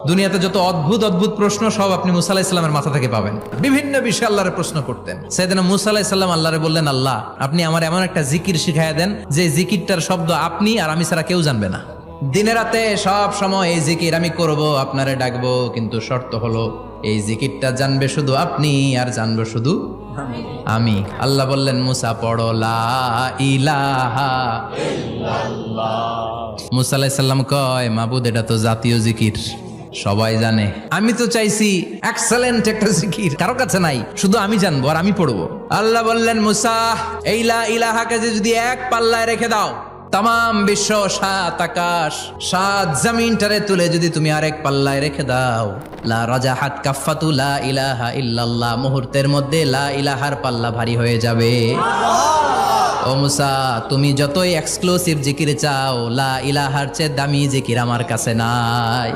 দুনিয়াতে যত অদ্ভুত অদ্ভুত প্রশ্ন সব আপনি মুসা আলাইহিস সালামের মাথা থেকে পাবেন। বিভিন্ন বিষয়ে আল্লাহরে প্রশ্ন করতেন। সাইয়েদনা মুসা আলাইহিস সালাম আল্লাহরে বললেন, আল্লাহ আপনি আমার এমন একটা জিকির শিখাইয়া দেন যে জিকিরটার শব্দ আপনি আর আমি ছাড়া কেউ জানবে না। দিনে রাতে সব সময় এই জিকির আমি করব, আপনারে ডাকবো, কিন্তু শর্ত হলো এই জিকিরটা জানবে শুধু আপনি আর জানবো শুধু আমি। আল্লাহ বললেন, মুসা পড়ো লা ইলাহা ইল্লাল্লাহ। মুসা আলাইহিস সালাম কয়, মাবুদ এটা তো জাতীয় জিকির, সবাই জানে। আমি তো চাইছি এক্সেলেন্ট একটা জিকির, কারো কাছে নাই, শুধু আমি জানবো আর আমি পড়বো। আল্লাহ বললেন, মুসা এই লা ইলাহাকে যদি এক পাল্লায় রেখে দাও, তাম বিশ্ব, 7 আকাশ 7 জমিনটারে তুলে যদি তুমি আরেক পাল্লায় রেখে দাও, লা রাজাহাত কাফাতু লা ইলাহা ইল্লাল্লাহ, মুহূর্তের মধ্যে লা ইলাহার পাল্লা ভারী হয়ে যাবে। ও মুসা, তুমি যতই এক্সক্লুসিভ জিকির চাও, লা ইলাহার চেয়ে দামি জিকির আমার কাছে নাই।